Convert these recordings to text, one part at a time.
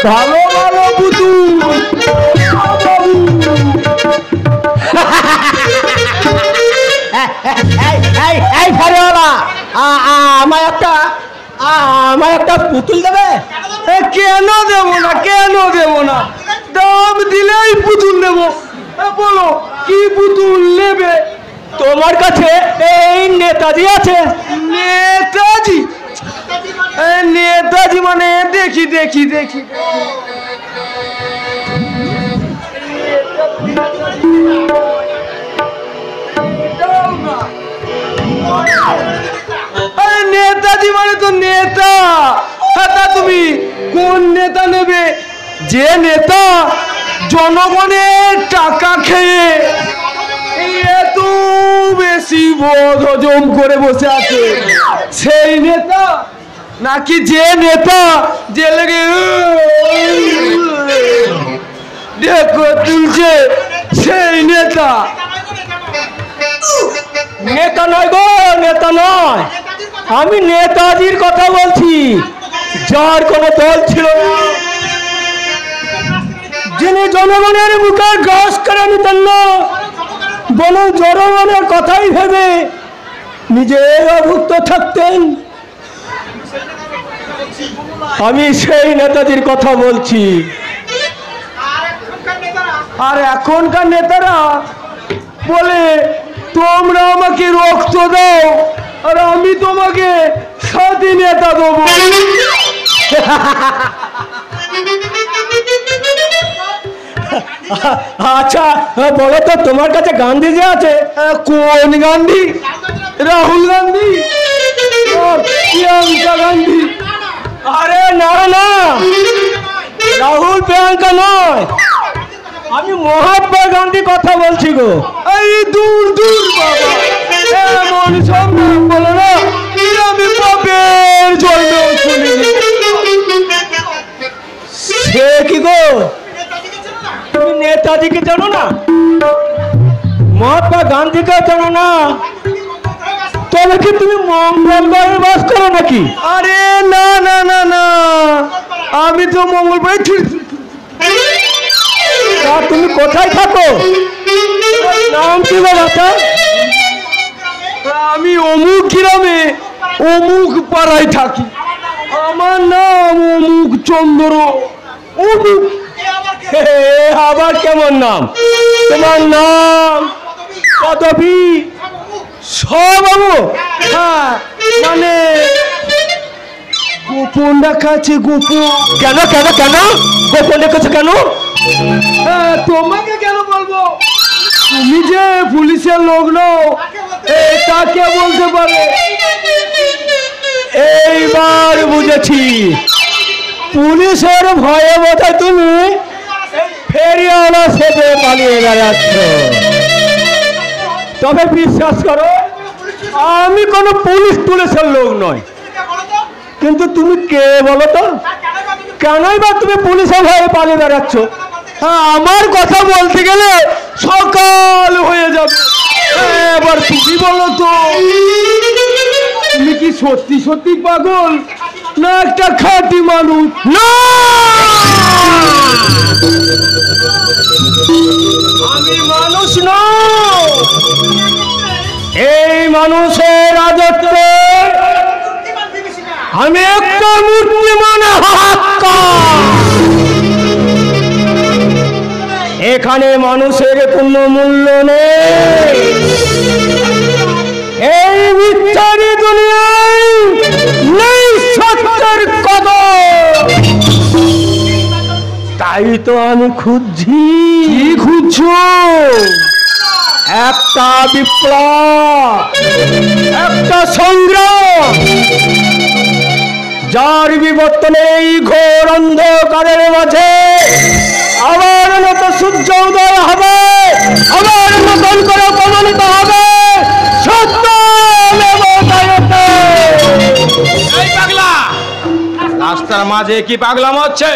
ভালো ভালো পুতুল আমায় একটা পুতুল দেবে? কেন দেবো না, কেন দেবো না, দাম দিলেই পুতুল দেবো। বলো কি পুতুল নেবে? তোমার কাছে এই নেতাজি আছে? নেতাজি? নেতাজি মানে দেখি দেখি দেখি নেতাজি মানে তো নেতা। তা তুমি কোন নেতা নেবে? যে নেতা জনগণের টাকা খেয়ে এত বেশি বোধ হজম করে বসে আছে সেই নেতা, নাকি যে নেতা জেলে দেখো তুলছে সেই নেতা? নেতা নয় গো, নেতা নয়, আমি নেতাজির কথা বলছি, যার কোনো দল ছিল না, যিনি জনগণের মুখে গ্রাস করে নিতেন না, বরং জনগণের কথাই ভেবে নিজের অভুক্ত থাকতেন। আমি সেই নেতাজির কথা বলছি। আর এখনকার নেতারা বলে তোমরা আমাকে রক্ত দাও আর আমি তোমাকে স্বাধীনতা দেবো। আচ্ছা বলো তো, তোমার কাছে গান্ধীজি আছে? কোন গান্ধী? রাহুল গান্ধী, প্রিয়াঙ্কা গান্ধী? আরে না না, রাহুল প্রিয়াঙ্কা নয়, আমি মহাত্মা গান্ধী কথা বলছি গো। এই দূর দূর বাবা, এমন সব বলো না, আমি পাপের জন্য শুনিনি। সে কি গো, তুমি নেতাজিকে জানো না, মহাত্মা গান্ধীকে জানো না, তবে কি তুমি মঙ্গলবারে বাস করো নাকি? আরে না না না না, আমি তো মঙ্গলবার। তুমি কোথায় থাকো? নাম কি বলো? আমি অমুক গ্রামে অমুক পাড়ায় থাকি, আমার নাম অমুক চন্দ্র। অমুক আবার কেমন নাম? তোমার নাম পদবী সব অমুক? হ্যাঁ, মানে গোপন রাখা আছে। গোপন কেন কেন কেন গোপন রেখেছো কেন? তোমাকে কেন বলবো? তুমি যে পুলিশের লোক নও এটা কে বলতে পারে? এইবার বুঝেছি, পুলিশের ভয়ে বোধহয় তুমি ফেরিওয়ালা সেজে পালিয়ে বেড়াচ্ছ। তবে বিশ্বাস করো, আমি কোনো পুলিশের লোক নয়। কিন্তু তুমি কে বলো তো? কেনই বা তুমি পুলিশের ভয়ে পালিয়ে বেড়াচ্ছ? আমার কথা বলতে গেলে সকাল হয়ে যাবে। এবার তুমি বলো তো, তুমি কি সত্যি সত্যি পাগল না একটা খাঁটি মানুষ? না, আমি মানুষ নই। এই মানুষের রাজত্বে আমি একটা মূর্তিমান হাক্কার। এখানে মানুষের কোনো মূল্য নেই। এই মিথ্যারি দুনিয়ায় নেই সত্যের কদর। তাই তো আমি খুঁজছি। কি খুঁজছো? একটা বিপ্লব, একটা সংগ্রাম, যার বিবর্তনে এই ঘোর অন্ধকারের মাঝে আবার মতো সূর্য উদয় হবে, আবার নতুন করে প্রমাণিত হবে সত্য। রাস্তার মাঝে কি পাগলাম হচ্ছে?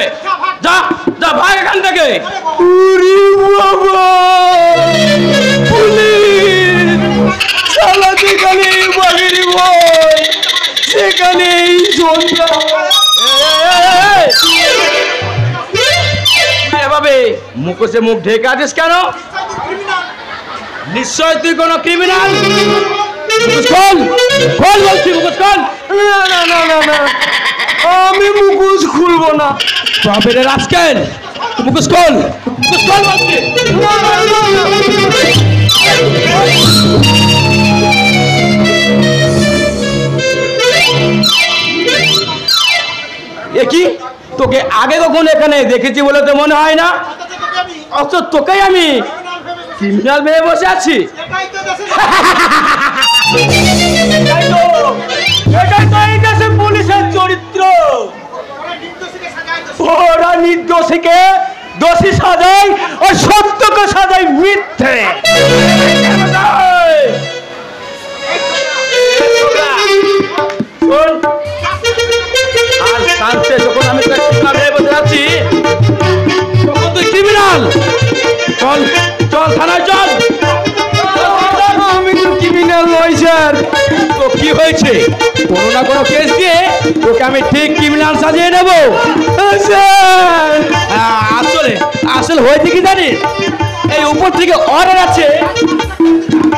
যা যা ভাই এখান থেকে। যেখানে বাগিরি বই সেখানে মুখোশে মুখ ঢেকে আছিস কেন? নিশ্চয় তুই কোনো ক্রিমিনাল। মুখোশ খোল, খোল বলছি, মুখোশ খোল। না না না না না, আমি মুখোশ খুলবো না। বাপের রাস্কেল, মুখোশ খোল, মুখোশ খোল বলছি। না না না না। এ কি, তোকে আগে কখনো এখানে দেখেছি বলে তো মনে হয় না। অথচ তোকেই আমি ক্রিমিনাল ভেবে বসে আছি। এটাই তো এই দেশে পুলিশের চরিত্র। ওরা নির্দোষীকে দোষী সাজায় আর সত্যকে সাজায় মিথ্যে। আর শান্তে যখন আমি ক্রিমিনাল ভেবে বসে আছি তখন তুই ক্রিমিনাল। চল চল থানায় চল। আমি তো ক্রিমিনাল নই স্যার। তো কি হয়েছে? কোনো না কোনো কেস দিয়ে তোকে আমি ঠিক ক্রিমিনাল সাজিয়ে নেব স্যার। আসলে আসলে হয়েছে কি জানিস, এই উপর থেকে অর্ডার আছে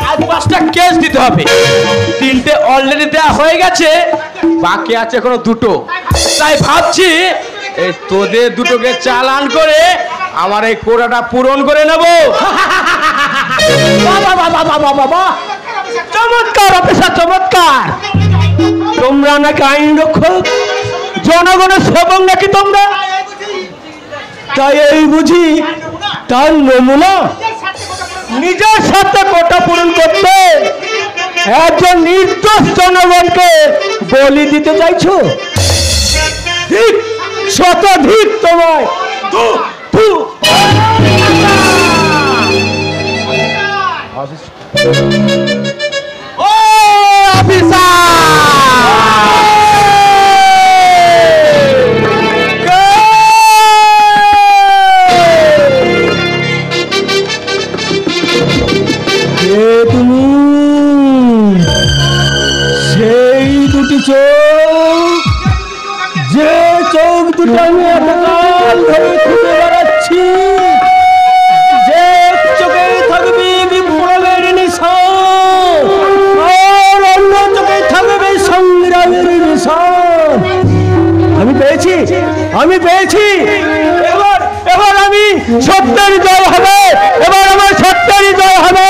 আজ 5টা কেস দিতে হবে। 3টে অলরেডি দেওয়া হয়ে গেছে, বাকি আছে এখনো 2টো। তাই ভাবছি এই তোদের 2টোকে চালান করে আমার এই কোটাটা পূরণ করে নেব। বাবা বাবা বাবা বাবা, চমৎকার অফিসার, চমৎকার। তোমরা নাকি আইন রক্ষক, জনগণের সেবক নাকি তোমরা? তাই এই বুঝি তার নমুনা নিজের সাথে কোটা পূরণ করতে একজন নির্দোষ জনগণকে বলি দিতে চাইছো? ঠিক, শতধিক তোমায়। ও অফিসার, তুমি সেই দুটি চোখ, যে চোখ দুটো আমি এতকাল ধরে খুঁজে বেড়াচ্ছি, যে চোখে থাকবে বিপ্লবের নিশান আর অন্য চোখে থাকবে সংগ্রামের নিশান। আমি পেয়েছি, আমি পেয়েছি। এবার এবার আমি সত্যের জয় হবে, এবার আমার সত্যের জয় হবে।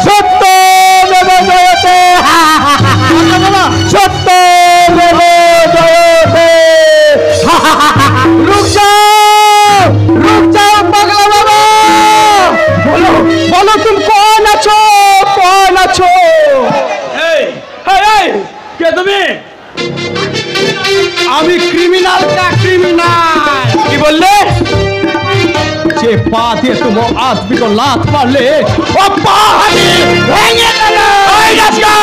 সত্য দেব জয়তে, সত্য দেব জয়তে। রুক যাও, রুক যাও পাগলা বাবা। বলো বলো, তুমি কোন আছো, কোন আছো? এই এই এই, কে তুমি? আমি ক্রিমিনাল কা ক্রিমিনাল। কি বললে? যে পা দিয়ে তোমার আদমি को लात मारले ও পাহাড়ি ভেঙে গেল। এই রাস্কা,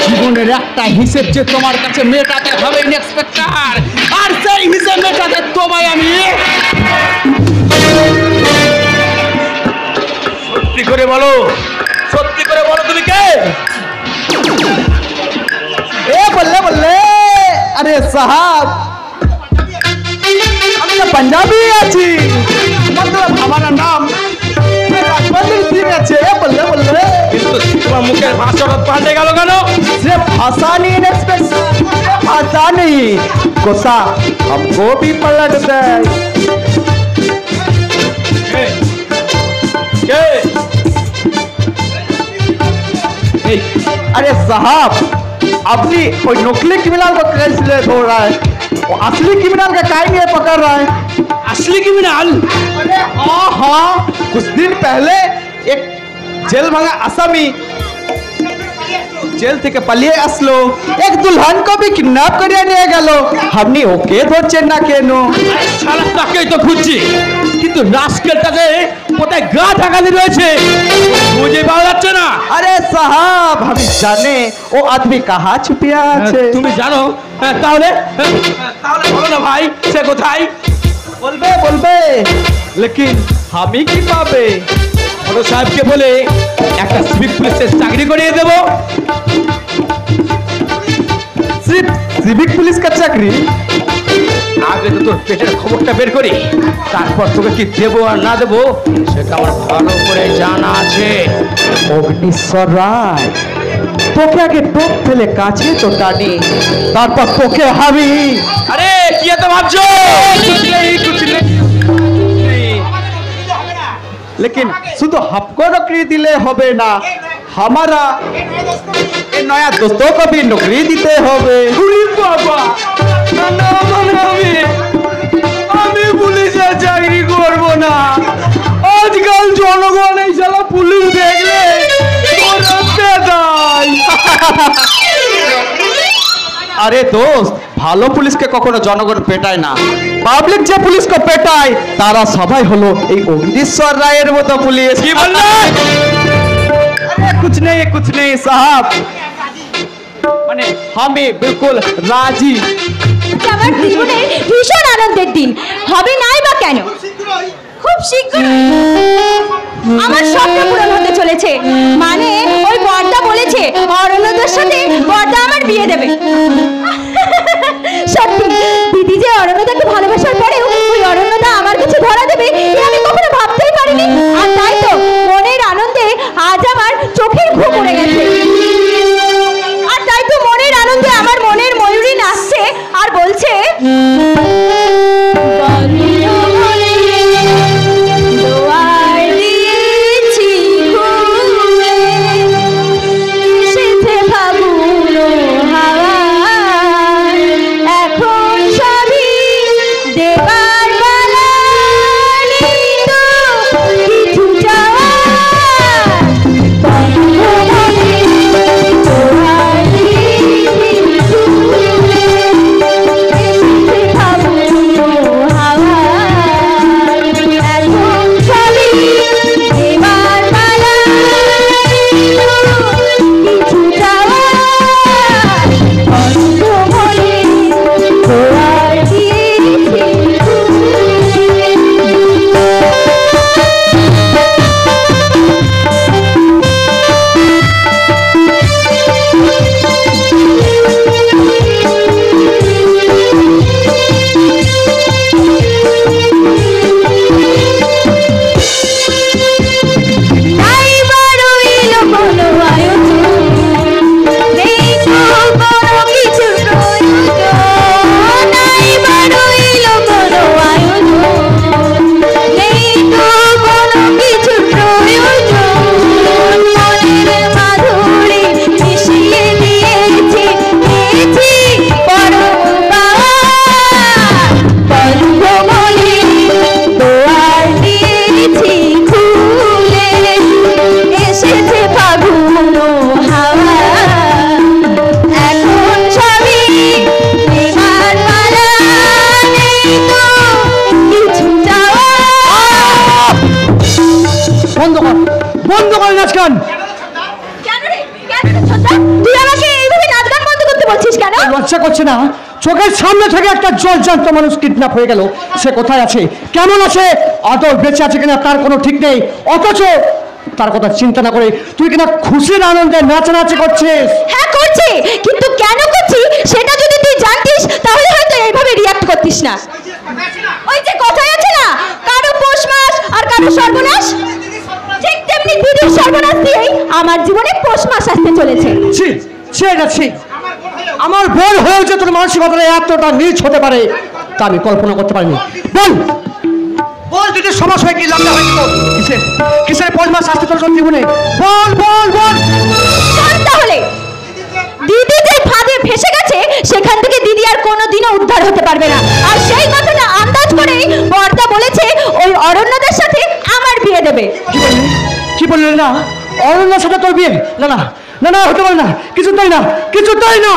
জীবনের একটা হিসেব যে তোমার কাছে মেটাতে হবে ইন্সপেক্টর, আর সেই হিসেব মেটাতে তোমায় আমি। সত্যি করে বলো, সত্যি করে বলো তুমি কে? ए बल्ले बल्ले, अरे साहब আমি তো पंजाबी আছি, मतलब हमारा नाम राजबंदर सिंह আছে। ए बल्ले बल्ले, কিন্তু তোমার মুখের ভাষাটা পাল্টে গেল কেন? सिर्फ भाषा नहीं इंस्पेक्टर, भाषा नहीं, गुस्सा हमको भी पलट दे। কে? কে? এই अरे साहब, अपनी कोई नकली क्रिमिनल को कैसे छोड़ रहा है, वो असली क्रिमिनल का काहे नहीं पकड़ रहा है? असली क्रिमिनल? अरे हाँ हाँ, कुछ दिन पहले एक जेल भागा आसामी जेल থেকে পালিয়ে আসলো, এক দুলহান को भी किडनैप করিয়ে নিয়ে গেল। আপনি ওকে ধরছেন না কেন? শালা তাকেই তো খুঁজছি, কিন্তু রাস্কেলটা যে কোথায় গা ঢাকালি রয়েছে বুঝে পাওয়া যাচ্ছে না। अरे साहब, हम जाने वो आदमी कहाँ छुपिया আছে। তুমি জানো? তাহলে তাহলে বলো না ভাই, সে কোথায়? বলবে বলবে, लेकिन আমি কি পাবে? বড় সাহেবকে বলে একটা সিভিক পুলিশের চাকরি করিয়ে দেবো। सिर्फ সিভিক পুলিশ কা চাকরি? আগে তো তোর পেটের খবরটা বের করি, তারপর তোকে কি দেবো আর না দেবো সেটা আমার ভালো করে জানা আছে। অগ্নিশ্বর রায়, তোকে আগে টোপ ফেলে কাছে তো টানি, তারপর তোকে হাবি। আরে কি এত ভাবছো? लेकिन शुद्ध हमको नौकरी दिले होबे ना, हमारा ये नया दोस्तों को भी नौकरी दिते होबे। উরি বাবা, না না মানে আমি পুলিশের চাকরি করব না। আজকাল জনগণ এই শালা পুলিশ দেখলে দৌড়াতে দেয়। अरे दोस्त, ভালো পুলিশকে কখনো জনগণ পেটায় না, পাবলিক যে পুলিশকে পেটায় তারা সবাই হলো এই অগ্নিশ্বর রায়ের মতো পুলিশ। কি বললে? अरे कुछ नहीं साहब, মানে আমি বিলকুল রাজি। আমার জীবনের ভীষণ আনন্দের দিন হবে নাই বা কেন, খুব শীঘ্রই আমার স্বপ্ন পূরণ হতে চলেছে। মানে ওই বড়দা বলেছে অরণ্যদের সাথে বড়দা আমার বিয়ে দেবে। সত্যি দিদি যে অরণ্যদাকে ভালোবাসার পরেও ওই অরণ্যদা আমার কাছে ধরা দেবে এ আমি কখনো ভাবতেই পারিনি। আর তাই তো মনের আনন্দে আজ আমার চোখের ঘুম উড়ে গেছে। আর তাই তো মনের আনন্দে আমার মনের ময়ূরী নাচছে আর বলছে, বন্ধ করে নাচ গান। কেন রে? কেন ছোটদা? তুই আমাকে এইভাবে নাচ গান বন্ধ করতে বলছিস কেন? লজ্জা করছে না? চোখের সামনে থেকে একটা জলজান্ত মানুষ কিডন্যাপ হয়ে গেল, সে কোথায় আছে, কেমন আছে, আদৌ বেঁচে আছে কিনা তার কোনো ঠিক নেই, অথচ তার কথা চিন্তা না করে তুই কিনা খুশির আনন্দে নাচানাচি করছিস। হ্যাঁ করছি, কিন্তু কেন করছি সেটা যদি তুই জানতিস তাহলে হয়তো এইভাবে রিঅ্যাক্ট করতিস না। ওই যে কথাই আছে না, কারো পৌষ মাস আর কারো সর্বনাশ, ঠিক তেমনি দিদির সর্বনাশ দিয়েই আমার জীবনে পৌষ মাস আসতে চলেছে। ছি ছি, এটা ছি। আমার বোন হয়েও যে তোর মানসিকতাটা এতটা নিচ হতে পারে তা আমি কল্পনা করতে পারিনি। বল বল, যদি সমাজ হয়ে কি লজ্জা হয়েছে তোর? কিসের কিসের পৌষ মাস আসতে তোর জীবনে? বল বল বল। শোন তাহলে, দিদি যে ফাঁদে ফেসে গেছে সেখান থেকে দিদি আর কোনোদিনও উদ্ধার হতে পারবে না। আর সেই কথাটা আন্দাজ করেই বড়দা বলেছে ওই অরণ্যদের সাথে আমার বিয়ে দেবে। কি বললি না? অরণ্যের সাথে তোর বিয়ে? না না না না, হতে পারে না, কিছুতেই না, কিছুতেই না।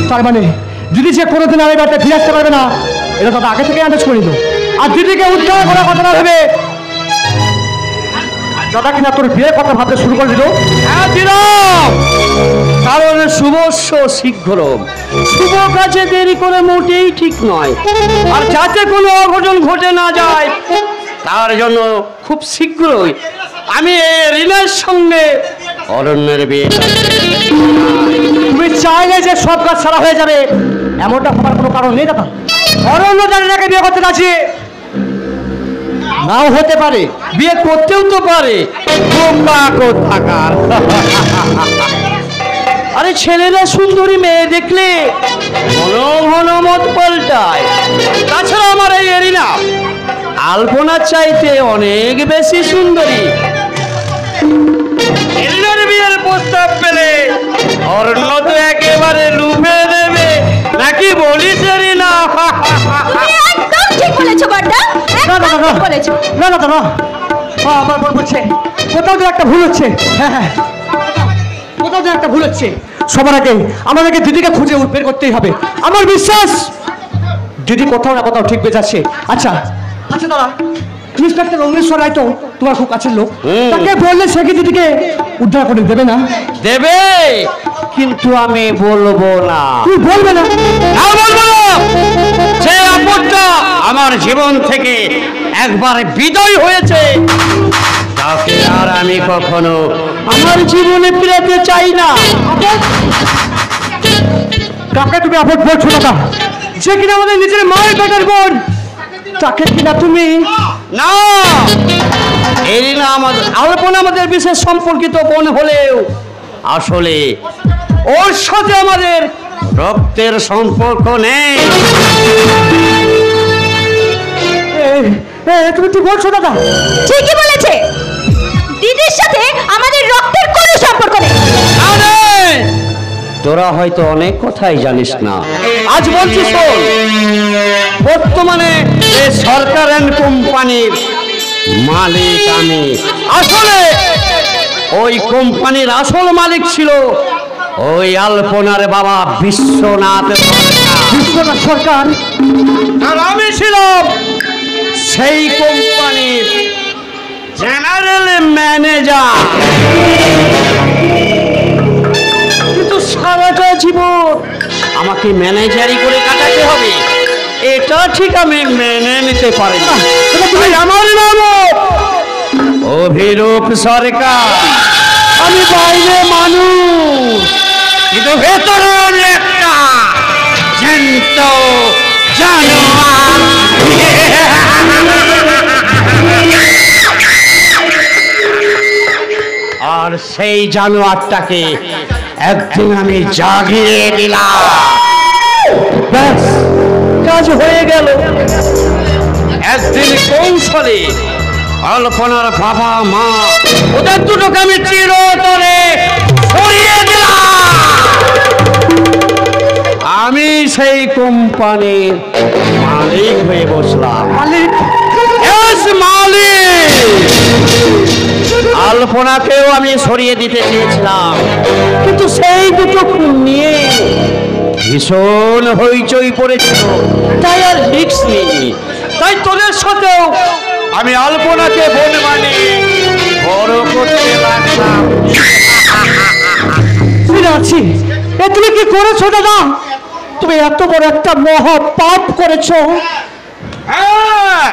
তার মানে দিদি যে কোনোদিন আর এই বাড়িতে ফিরে আসতে পারবে না, এটা তো আগে থেকে আন্দাজ করে দিল। আর দিদিকে উদ্ধার করার কথা না ভেবে দাদা কিনা তোর বিয়ের কথা ভাবতে শুরু করে দিল। হ্যাঁ দিলাম, কারণ শুভস্য শীঘ্র, শুভ কাজে দেরি করে মোটেই ঠিক নয়। আর যাতে কোনো অঘটন ঘটে না যায় তার জন্য খুব শীঘ্রই আমি রিনার সঙ্গে অরণ্যের বিয়ে। তুমি চাইলে যে সব কাজ সারা হয়ে যাবে এমনটা হবার কোনো কারণ নেই দাদা। অরণ্য জানিনাকে বিয়ে করতে যাচ্ছি, নাও হতে পারে, বিয়ে করতেও তো পারে। বোকা কোথাকার। আরে ছেলেরা সুন্দরী মেয়ে দেখলে ঘন ঘন মত পাল্টায়। তাছাড়া আমার এই এরিনা আলপনার চাইতে অনেক বেশি সুন্দরী। এরিনার বিয়ের প্রস্তাব পেলে অরণ্য তো একেবারে লুপে দেবে, নাকি বলিস এরিনা? একদম ঠিক বলেছো বড়দা, একদম ঠিক বলেছো। না না দাদা, আমার মনে হচ্ছে কোথাও তো একটা ভুল হচ্ছে। হ্যাঁ হ্যাঁ, কোথাও তো একটা ভুল হচ্ছে। সবার আগে আমাদেরকে দিদিকে খুঁজে বের করতেই হবে। আমার বিশ্বাস দিদি কোথাও না কোথাও ঠিক বেজাচ্ছে। আচ্ছা আচ্ছা দাদা, ইন্সপেক্টর অমৃশ্বর রায় তো তোমার খুব কাছের লোক, তাকে বললে সে কি দিদিকে উদ্ধার করে দেবে না? দেবে, কিন্তু আমি বলবো না। তুই বলবে না? না বলবো না। যে আপদটা আমার জীবন থেকে একবারে বিদায় হয়েছে তাকে আর আমি কখনো আমার জীবনে ফিরাতে চাই না। কাকে তুমি আপদ বলছো দাদা? যে কিনা আমাদের নিজের মায়ের পেটের বোন, তাকে কিনা তুমি? না, এরিনা আমাদের আলপনা আমাদের বিশেষ সম্পর্কিত বোন হলেও আসলে ওর সাথে আমাদের রক্তের সম্পর্ক নেই। তুমি কি বলছো দাদা? ঠিকই বলেছে, দিদির সাথে আমাদের রক্তের কোনো সম্পর্ক নেই। আরে তোরা হয়তো অনেক কথাই জানিস না, আজ বলছি শোন। বর্তমানে এই সরকার অ্যান্ড কোম্পানির মালিক আমি। আসলে ওই কোম্পানির আসল মালিক ছিল ওই আলপনার বাবা বিশ্বনাথ সরকার। বিশ্বনাথ সরকার? আর আমি ছিলাম সেই কোম্পানির জেনারেল ম্যানেজার। কিন্তু সারাটা জীবন আমাকে ম্যানেজারি করে কাটাতে হবে, এটা ঠিক আমি মেনে নিতে পারি না। আমার নাম অভিরূপ সরকার। আমি বাইরে মানুষ, কিন্তু ভেতরে একটা জ্যান্ত জানোয়ার। আর সেই জানোয়ারটাকে একদিন আমি জাগিয়ে দিলাম। ব্যাস, কাজ হয়ে গেল। একদিন কৌশলে আলপনার বাবা মা ওদের দুটোকে আমি চিরতরে সরিয়ে দিলাম। আমি সেই কোম্পানির মালিক হয়ে বসলাম। মালিক? Yes, মালিক। আলপনাকেও আমি সরিয়ে দিতে চেয়েছিলাম, কিন্তু সেই দুটো খুন নিয়ে ভীষণ হইচই পড়েছিল, তাই আর রিস্ক নেই। তাই তোদের সাথেও আমি আলপনাকে বোন মানে বড় করতে লাগলাম। আছি, এ তুমি কি করেছো দাদা? তুমি এত বড় একটা মহা পাপ করেছো। হ্যাঁ,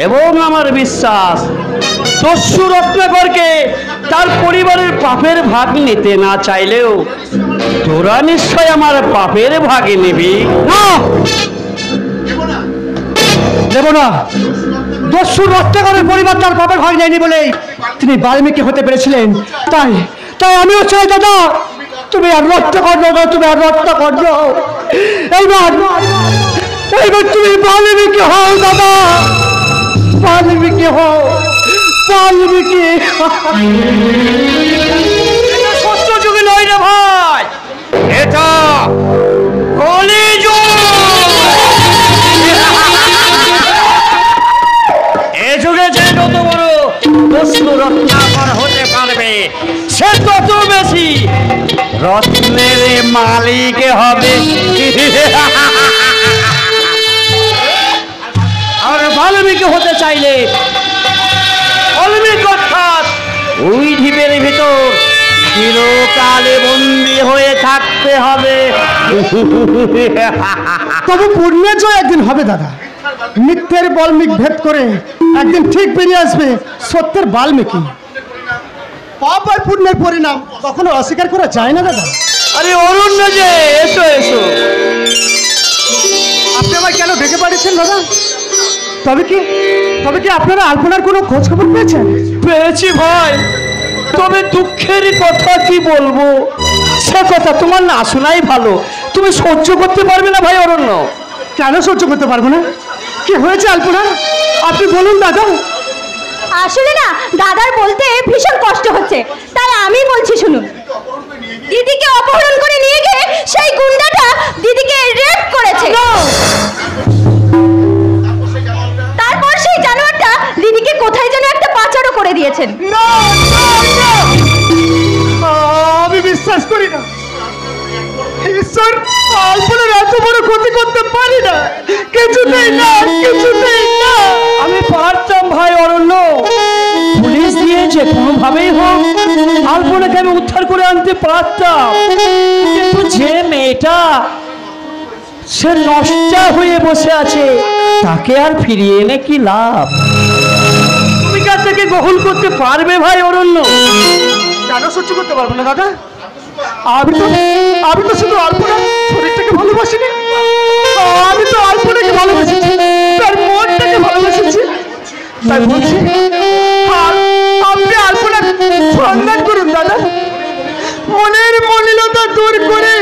এবং আমার বিশ্বাস দস্যু রত্নাকরকে তার পরিবারের পাপের ভাগ নিতে না চাইলেও তোরা নিশ্চয় আমার পাপের ভাগে নিবি। না, দেব না। দস্যু রত্নাকরের পরিবার তার পাপের ভাগ নেয়নি বলেই তিনি বাল্মীকি হতে পেরেছিলেন। তাই তাই আমিও চাই দাদা, তুমি আর রত্নাকর দাও, তুমি আর রত্নাকর দাও। এইবার এইবার তুমি বাল্মীকি হও দাদা, বাল্মীকি হও, বাল্মীকি। সত্য যুগে নয় রে ভাই, এটা কলিযুগ। এ যুগে যে যত বড় দস্যু রত্নাকর হতে পারবে সে তত বেশি রত্নের মালিক হবে। আর বাল্মীকি হতে চাইলে বাল্মীকি অর্থাৎ ওই ঢিপের ভিতর চিরকালে বন্দী হয়ে থাকতে হবে। তবে পুণ্যের জয় একদিন হবে দাদা। মিথ্যের বাল্মীকি ভেদ করে একদিন ঠিক বেরিয়ে আসবে সত্যের বাল্মীকি। পাপ আর পুণ্যের পরিণাম কখনো অস্বীকার করা যায় না দাদা। আরে অরণ্য যে, এসো এসো। আপনি আমায় কেন ডেকে পাঠিয়েছেন দাদা? তবে কি আপনারা আলপনার কোনো খোঁজ খবর পেয়েছেন? পেয়েছি ভাই, তবে দুঃখের কথা কি বলবো, সে কথা তোমার না শোনাই ভালো। তুমি সহ্য করতে পারবে না ভাই অরণ্য? কেন সহ্য করতে পারবো না? কি হয়েছে আলপনা, আপনি বলুন দাদা। আসলে না দাদার বলতে ভীষণ কষ্ট হচ্ছে, তাই আমি বলছি শুনুন। দিদিকে অপহরণ করে নিয়ে গিয়ে সেই গুন্ডাটা দিদিকে রেপ করেছে। তারপর সেই জানোয়ারটা দিদিকে কোথায় যেন একটা পাচারও করে দিয়েছেন। আমি বিশ্বাস করি না, ঈশ্বর আলপনার এত বড় ক্ষতি করতে পারি না, কিছুতেই না, কিছুতেই না। আমি পারতাম ভাই অরণ্য, পুলিশ দিয়ে যে কোনোভাবেই হোক আলপনাকে আমি উদ্ধার করে আনতে পারতাম, কিন্তু যে মেয়েটা সে নষ্ট হয়ে বসে আছে তাকে আর ফিরিয়ে এনে কি লাভ? তুমি কি তাকে গ্রহণ করতে পারবে ভাই অরণ্য? কেন সহ্য করতে পারবো না দাদা? আমি তো শুধু আলপনার শরীরটাকে ভালোবাসিনি, আমি তো আলপনাকে ভালোবেসেছি, তার মনটাকে ভালোবেসেছি। তাই বলছি আপনি আলপনার সন্ধান করুন দাদা, মনের মলিনতা দূর করে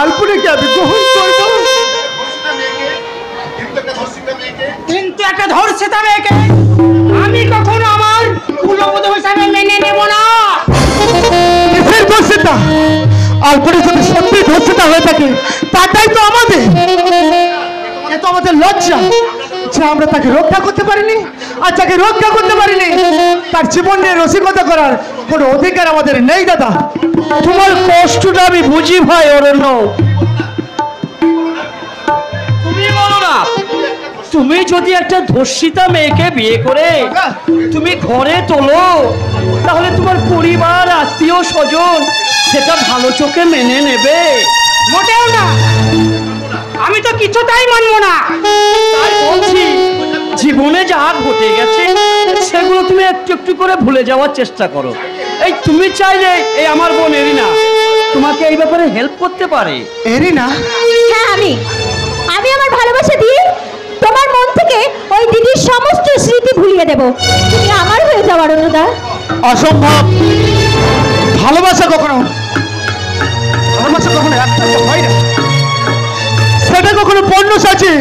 আলপনাকে আমি গ্রহণ করবো। কিন্তু একটা ধর্ষিতা মেয়েকে আমি কখনো আমার কুলবধূ হিসাবে মেনে নেব না। কিসের ধর্ষিতা? আলপনা যদি সত্যি ধর্ষিতা হয়ে থাকে তাই তো আমাদের, এ তো আমাদের লজ্জা যে আমরা তাকে রক্ষা করতে পারিনি, আর যাকে রক্ষা করতে পারিনি তার জীবন নিয়ে রসিকতা করার কোনো অধিকার আমাদের নেই দাদা। তোমার কষ্টটা আমি বুঝি ভাই অরণ্য। তুমি বলো না, তুমি যদি একটা ধর্ষিতা মেয়েকে বিয়ে করে তুমি ঘরে তোলো, তাহলে তোমার পরিবার আত্মীয় স্বজন সেটা ভালো চোখে মেনে নেবে? মোটেও না, আমি তো কিছুটাই মানবো না। তাই বলছি, জীবনে যা ঘটে গেছে সেগুলো তুমি একটু একটু করে ভুলে যাওয়ার চেষ্টা করো। এই তুমি চাইলে এই আমার বোন এরিনা তোমাকে এই ব্যাপারে হেল্প করতে পারে। এরিনা? হ্যাঁ, আমি আমার ভালোবাসা দিয়ে তোমার মন থেকে ওই দিদির সমস্ত স্মৃতি ভুলিয়ে দেব। তুমি আমার হয়ে যাও অরণ্যদা। অসম্ভব। ভালোবাসা কখনো একটা হয় না, সেটা কখনো পণ্য সাজে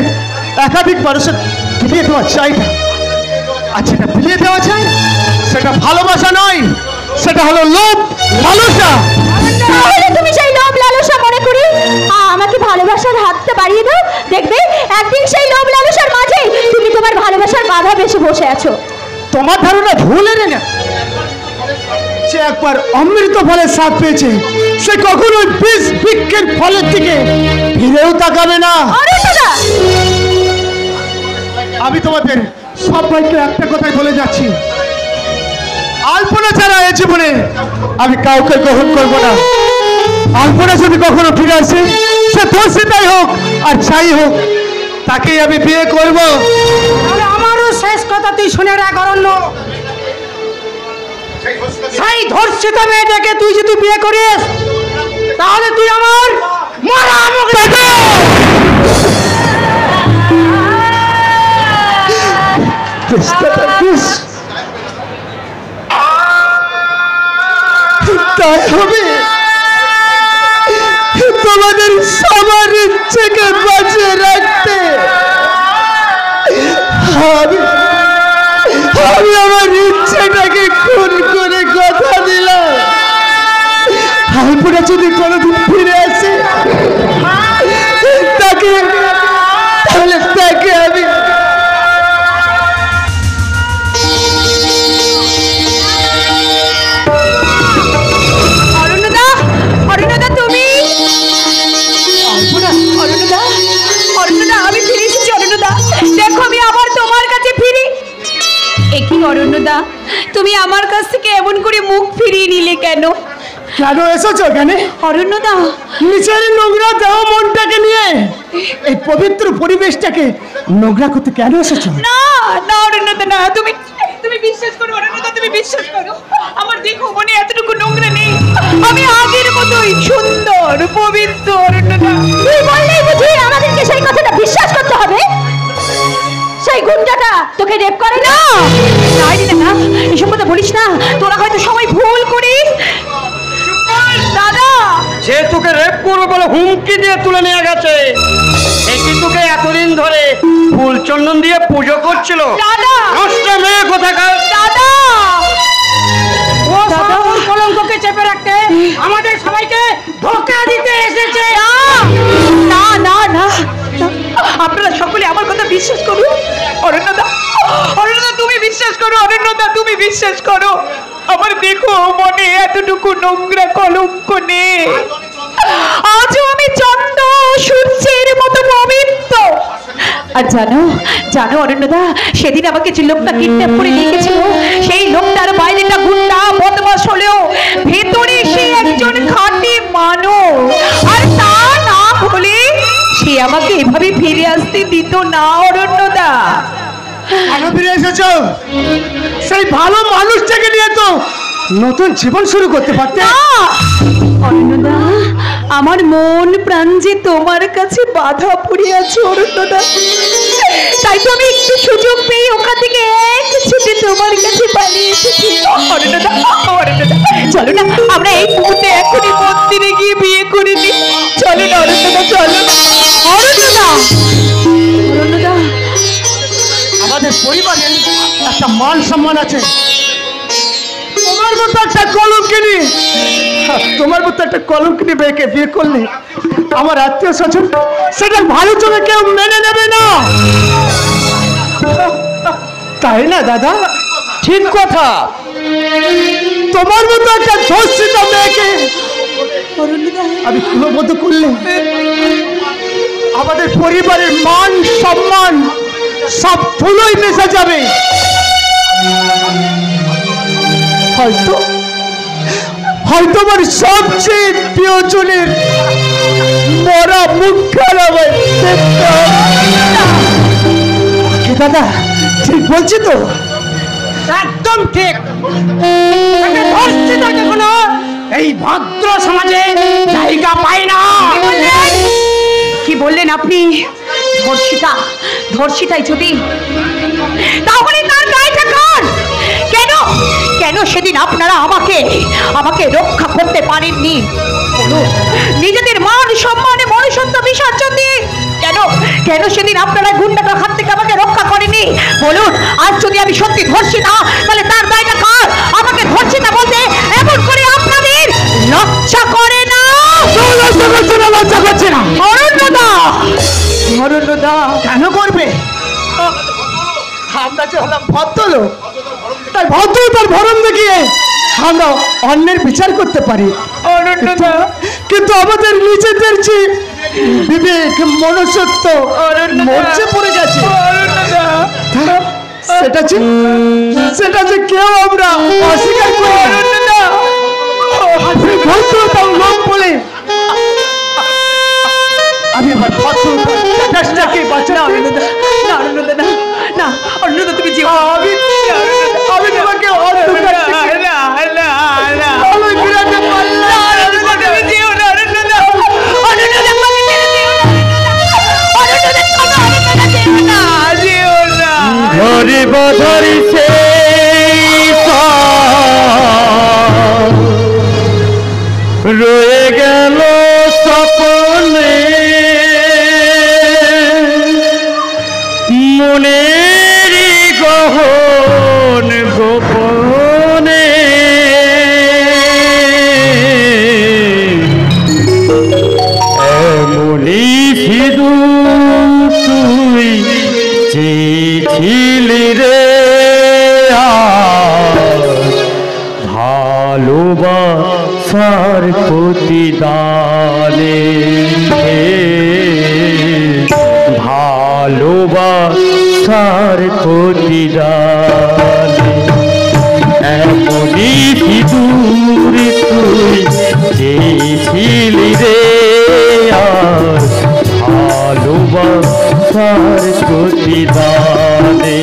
একাধিক মানুষের বিলিয়ে দেওয়া চাই না। আর যেটা বিলিয়ে দেওয়া চাই সেটা ভালোবাসা নয়, সেটা হলো লোভ লালসা। তাহলে তুমি সেই লোভ লালসা মনে করি আমাকে ভালোবাসার হাতটা বাড়িয়ে দাও, দেখবে একদিন সেই লোভ লালসার মাঝে তুমি তোমার ভালোবাসার বাধা বেশি বসে আছো। তোমার ধারণা ভুল না, সে একবার অমৃত ফলের স্বাদ পেয়েছে, সে কখনোই বিষ বৃক্ষের ফলের দিকে ফিরেও তাকাবে না। আমি তোমাদের সবাইকে একটা কথাই বলে যাচ্ছি, আলপনা ছাড়া এ জীবনে আমি কাউকে গ্রহণ করবো না। আলপনা যদি কখনো ফিরে আসে, সে ধর্ষিতাই হোক আর যাই হোক, তাকেই আমি বিয়ে করবো। তাহলে আমারও শেষ কথা তুই শুনে রাখ অরণ্য, সেই ধর্ষিতা মেয়েটাকে তুই যদি বিয়ে করিস তাহলে তুই আমার মারা আমাকে তাই হবে। তোমাদের সবার ইচ্ছেকে বাঁচিয়ে রাখতে আমি আমার ইচ্ছেটাকে খুন করে কথা দিলাম। আলপনা যদি কোনোদিন ফিরে আসে তাহলে তাকে আমি অরণ্যদা, তুমি আমার কাছ থেকে এমন করে মুখ ফিরিয়ে নিলে কেন? কেন এসেছো এখানে অরণ্যদা? নিচের নোংরা দেহ মনটাকে নিয়ে এই পবিত্র পরিবেশটাকে নোংরা করতে কেন এসেছো? না না অরণ্যদা, না, তুমি বিশ্বাস করো অরণ্যদা, তুমি বিশ্বাস করো। আমার দেখো মনে এতটুকু নোংরা নেই, আমি আগের মতোই সুন্দর পবিত্র অরণ্যদা। তুই বললেই বুঝি আমাদেরকে সেই কথাটা বিশ্বাস করতে হবে? সেই গুন্ডাটা তোকে রেপ করে না? না, এসব কথা বলিস না, তোরা হয়তো সবাই ভুল করিস। দাদা, যে তোকে রেপ করবে বলে হুমকি দিয়ে তুলে নিয়ে গেছে, এটি তোকে এতদিন ধরে ফুল চন্দন দিয়ে পুজো করছিল। দাদা, নষ্ট মেয়ে কোথাকার। দাদা, ও সকল কলঙ্ককে চেপে রাখতে আমাদের সবাইকে ধোঁকা দিতে এসেছে। না না না, আপনারা সকলে আমার কথা বিশ্বাস করুন। অরণ্যদা, অরণ্যদা তুমি বিশ্বাস করো, অরণ্যদা তুমি বিশ্বাস করো। আমার দেখো মনে এতটুকু নোংরা কলঙ্ক নেই, আজও আমি চন্দ্র সূর্যের মতো পবিত্র। আর জানো জানো অরণ্যদা, সেদিন আমাকে যে লোকটা কিডন্যাপ করে নিয়ে গেছিল, সেই লোকটার বাইরেটা গুন্ডা বদমাশ হলেও ভেতরে সে একজন খাঁটি মানুষ। আর তা না হলে সে আমাকে এভাবে ফিরে আসতে দিত না অরণ্যদা। আরো ফিরে এসেছো, সেই ভালো মানুষটাকে নিয়ে তো নতুন জীবন শুরু করতে পারতে। অরণ্যদা, আমার মন প্রাণ যে তোমার কাছে বাধা পড়ে আছে অরণ্যদা, তাই তো আমি একটু সুযোগ পেয়ে ওখান থেকে এক ছুটে তোমার কাছে পালিয়ে এসেছি। অরণ্যদা, অরণ্যদা চলো না, আমরা এই মুহূর্তে এখনই মন্দিরে গিয়ে বিয়ে করে নিই। চলো না অরণ্যদা, চলো না অরণ্যদা। অরণ্যদা, আমাদের পরিবারে একটা মান সম্মান আছে। তোমার মতো একটা কলঙ্কিনী, তোমার মতো একটা কলঙ্কিনী মেয়েকে বিয়ে করলে আমার আত্মীয় স্বজন সেটা ভালো চোখে কেউ মেনে নেবে না, তাই না দাদা? ঠিক কথা। তোমার মতো একটা ধর্ষিত মেয়েকে আমি কুলবদ্ধ করলে আমাদের পরিবারের মান সম্মান সব ধুলোয় মিশে যাবে। হয়তো হয়তো আমার সবচেয়ে প্রিয়জনের মরা মুখখানা আমায় দেখতে হবে। দাদা ঠিক বলছি তো? একদম ঠিক। কোনো এই ভদ্র সমাজে জায়গা পায় না। কি বললেন আপনি? ধর্ষিতা, ধর্ষিতাই যদি, তাহলে তার গায়েটা কার? কেন কেন সেদিন আপনারা আমাকে আমাকে রক্ষা করতে পারেননি? বলুন, নিজেদের মান সম্মানে মনুষ্যত্ব বিসর্জন দিয়ে কেন কেন সেদিন আপনারা গুন্ডাটার হাত থেকে আমাকে রক্ষা করেনি? বলুন, আজ যদি আমি সত্যি ধর্ষিতা, তাহলে তার দায়টা কার? আমাকে ধর্ষিতা বলতে এমন করে আপনাদের লজ্জা করে না? লজ্জা করছে না, লজ্জা করছে না। অরণ্যদা, অরণ্যদা কেন করবে? আমরা যে হলাম ভদ্রলোক, তাই ভদ্রতার ভরণ দেখিয়ে আমরা অন্যের বিচার করতে পারি। কিন্তু আমাদের নিজেদের যে বিবেক মনুষ্যত্ব মরচে পড়ে গেছে, সেটা যে কেউ আমরা অস্বীকার করি না। ভদ্রতা লোক বলে আমি আমার ভদ্রতাকে বাঁচাতে না অরণ্যদা, তুমি যে আমি তোমাকে অন্ধকার থেকে আলো ফিরাতে ঘরে বধরিছে রয়ে গেল স্বপ্নে, মনের গহন গোপনে এমনি সিধু তুই চেয়েছিলি রে ভালোবাসার প্রতিদানে, ভালোবাসার প্রতিদানে এমনি সিঁদুর তুই চেয়েছিলি রে ভালোবাসার প্রতিদানে।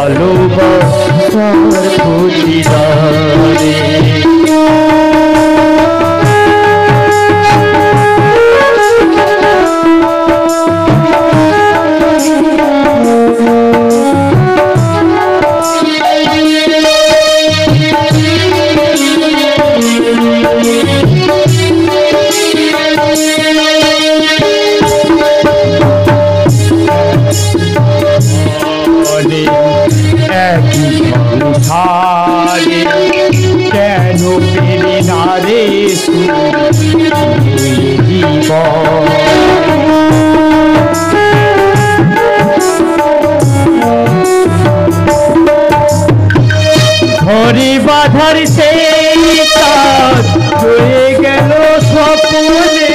ভালোবাসার প্রতিদানে। একই সংসারে কেন পেলি না রে জীবন? ঘরে বাধার সেই কাজ হয়ে গেল স্বপ্নে,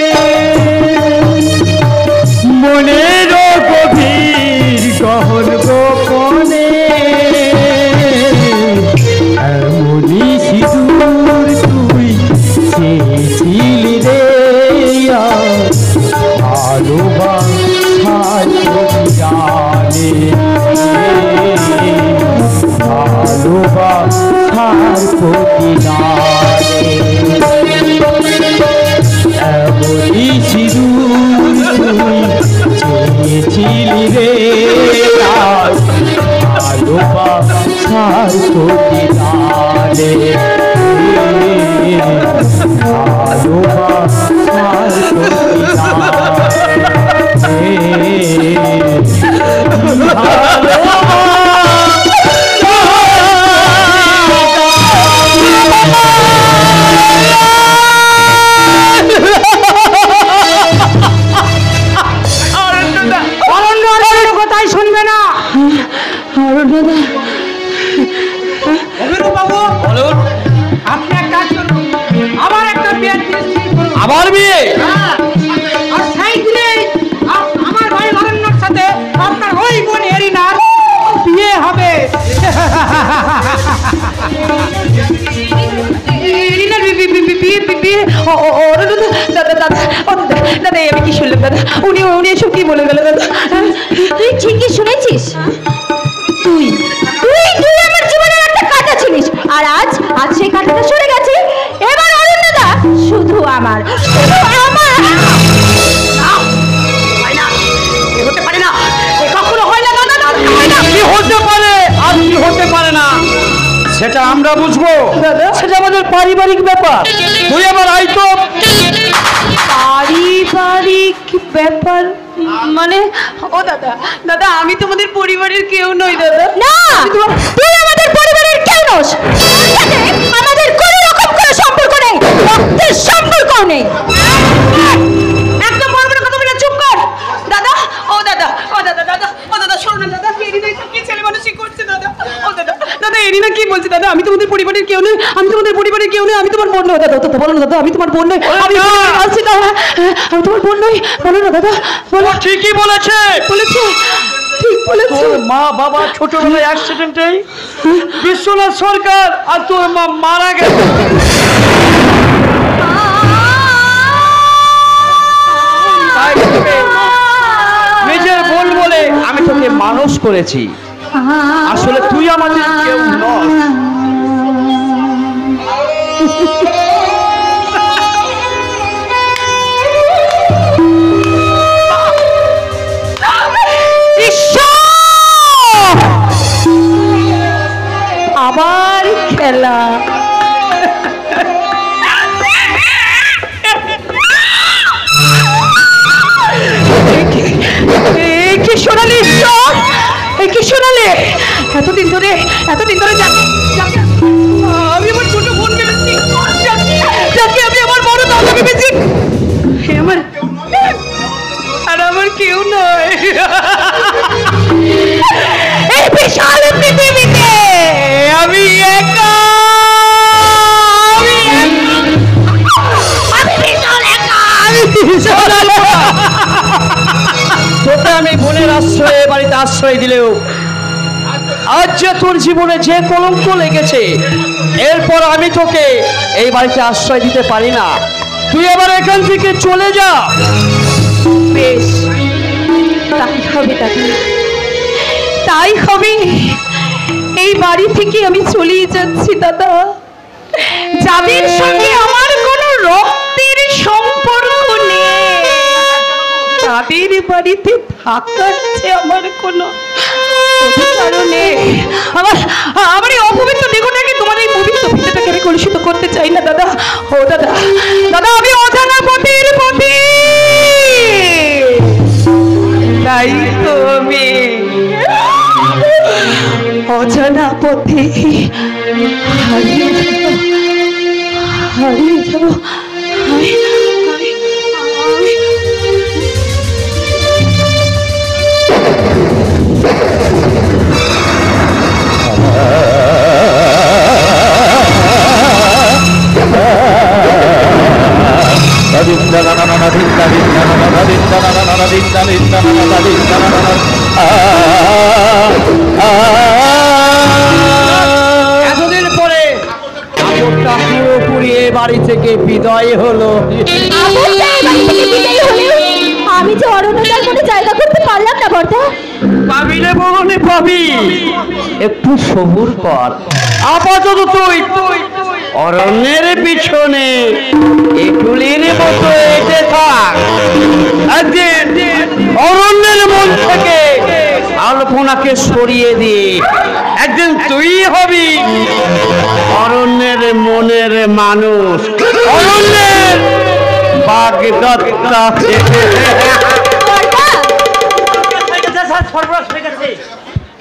মনের গভীর গহন গোপনে এমনি সিঁদুর তুই চেয়েছিলি রে ভালোবাসার প্রতিদানে, ভালোবাসার প্রতিদানে এমনি সিঁদুর তুই চেয়েছিলি রে ভালোবাসার প্রতিদানে, ভালোবাসার কথাই শুনবে না। আপনি এক কাজ করুন, আবার একটা বিয়ের জিনিস ঠিক করুন। আবার বিয়ে? আর সেই দিনেই আমার ভাই অরণ্যর সাথে আপনার ওই বোন এরিনার বিয়ে হবে। এরিনার বিয়ে? দাদা দাদা দাদা আমি কি শুনলাম দাদা? উনি এসব কি বলে গেল দাদা? তুই ঠিকই শুনেছিস। তুই তুই তুই আমার জীবনের একটা কাঁটা ছিলিস, আর আজ সেই কাঁটাটা সরে গেছে। এবার অরণ্যদা শুধু আমার, শুধু আমার। হতে পারে না, কখনো হয় না দাদা, হয় না। কি হতে পারে আর কি হতে পারে না সেটা আমরা বুঝবো, সেটা আমাদের পারিবারিক ব্যাপার। তুই আবার আইতো পারিবারিক ব্যাপার মানে? ও দাদা দাদা আমি তোমাদের পরিবারের কেউ নই দাদা। না, তুই আমাদের পরিবারের কেউ নস। আমাদের কোনো রকম কোনো সম্পর্ক নেই, রক্তের সম্পর্কও নেই। একদম বড় বড় কথা বলে চুপ কর দাদা। ও দাদা ও দাদা দাদা ও দাদা শোনো না দাদা, এরিনা কি ছেলে মানুষই করছে দাদা। ও দাদা দাদা এরিনা কি বলছে দাদা? আমি তোমাদের পরিবারের কেউ নই, আমি তোমাদের পরিবারের কেউ নই, আমি তোমার বোন নই। দাদা দাদা বলো না দাদা, আমি তোমার বোন নই, আমি আসছি দাদা, আমি তোমার বোন নই। বলো না দাদা, বলো। ঠিকই বলেছে, বলেছে, ঠিক বলেছে। তোর মা বাবা ছোটবেলায় অ্যাক্সিডেন্টে বিশ্বনাথ সরকার আর তোর মা মারা গেছে। নিজের বোন বলে আমি তোকে মানুষ করেছি, আসলে তুই আমাদের কেউ নস। আবার খেলা। কি শোনালি ঈশ্বর, কি শোনালে? এতদিন ধরে আমি আমার ছোট বোন ভেবেছি, যাকে আমি আমার বড় দাদা ভেবেছি, আর আমার কেউ নয়। এই বিশাল পৃথিবীতে আমি একা, তোকে আমি বোনের আশ্রয়ে বাড়িতে আশ্রয় দিলেও আজ যে তোর জীবনে যে কলঙ্ক লেগেছে, এরপর আমি তোকে এই বাড়িতে আশ্রয় দিতে পারি না। তুই এবার এখান থেকে চলে যা। বেশ, তাই হবে দাদা, তাই হবে। এই বাড়ি থেকে আমি চলে যাচ্ছি দাদা। যাদের সঙ্গে আমার কোনো রক্তের সম্পর্ক নেই, তাদের বাড়িতে থাকার যে আমার কোনো অধিকার নেই। আমার এই অপবিত্র দেহটাকে, তোমার এই পবিত্র ভিতরটাকে আমি কলুষিত করতে চাই না দাদা। ও দাদা, দাদা আমি অজানা পথের পথে, তাই তো আমি অজানা পথে হারিয়ে যাবো। এতদিন পরে আপনটা পুরোপুরি এ বাড়ি থেকে বিদায় হলো। আমি যে অরণ্যটার কোনো জায়গা করতে পারলাম না বর্দা। পাবি রে বগনে পাবি, একটু সবুর কর। আপাতত তুই অরণ্যের পিছনে এটুলির মতো এসে থাক। একদিন অরণ্যের মন থেকে আলপনাকে সরিয়ে দিয়ে একদিন তুই হবি অরণ্যের মনের মানুষ, অরণ্যের বাগদত্তা।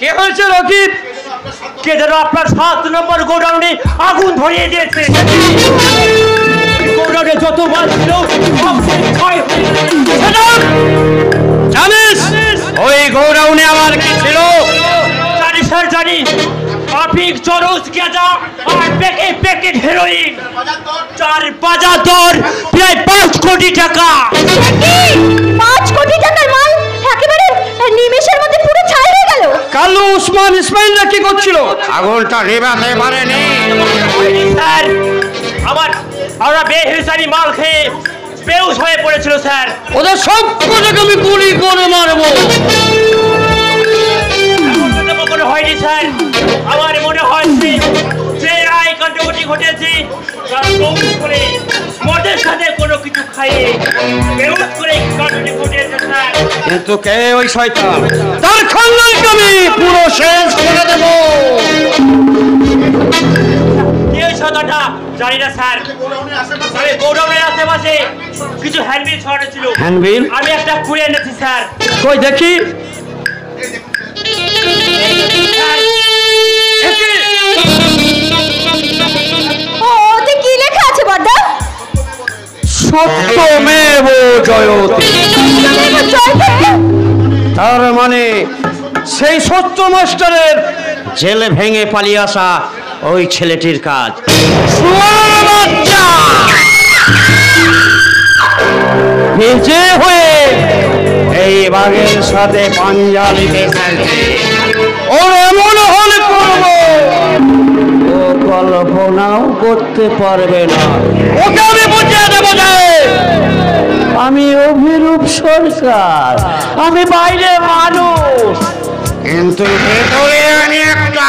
কে হয়েছে রকিব? কে যেন আপনার 7 নম্বর গোডাউনে আগুন ধরিয়ে দিয়েছে। গোডাউনে যত মাল ছিল জানিস ওই গোডাউনে আমার কি ছিল? জানি স্যার, জানি। ট্রাফিক, চরস, গেঁজা আর প্যাকেট হেরোইন, 4 বাজার দর প্রায় 5 কোটি টাকা। 5 কোটি টাকার মাল একেবারে নিমেষের মধ্যে পুরো ছাই হয়ে গেল। কালু, উসমান, ইসমাইলরা কি করছিল? আগুনটা নেভাতে পারেনি স্যার। আমরা বেহিসাবি মাল খেয়ে বেহুশ হয়ে পড়েছিল স্যার। ওদের সব কটাকে আমি গুলি করে মারবো। কোনো হয়নি স্যার। আমার মনে হচ্ছে যে রায় কাণ্ডটি ঘটেছে মদের সাথে কোনো কিছু খাইয়ে বেহুশ করে কাণ্ডটি ঘটেছে স্যার। কিন্তু কে ওই শয়তান? তার খানদানকে আমি পুরো শেষ করে দেব। এই শয়তানটা জানি না স্যার। তবে গোডাউনের আশেপাশে কিছু হ্যান্ডবিল ছড়ানো ছিল। হ্যান্ডবিল আমি একটা কুড়িয়ে এনেছি স্যার। কই দেখি। ওতে কি লেখা আছে বর্দা? সত্যমেব জয়তে। তার মানে সেই সত্য মাস্টারের জেলে ভেঙে পালিয়ে আসা ওই ছেলেটির কাজ। নিজে হয়ে এই বাঘের সাথে পাঞ্জাবিতে খেলছে। ওর এমন হলে করব ও কল্পনাও করতে পারবে না। ওকে আমি বুঝিয়ে দেবো যে আমি অভিরূপ সরকার, আমি বাইরে মানুষ, কিন্তু ভেতরে আমি একটা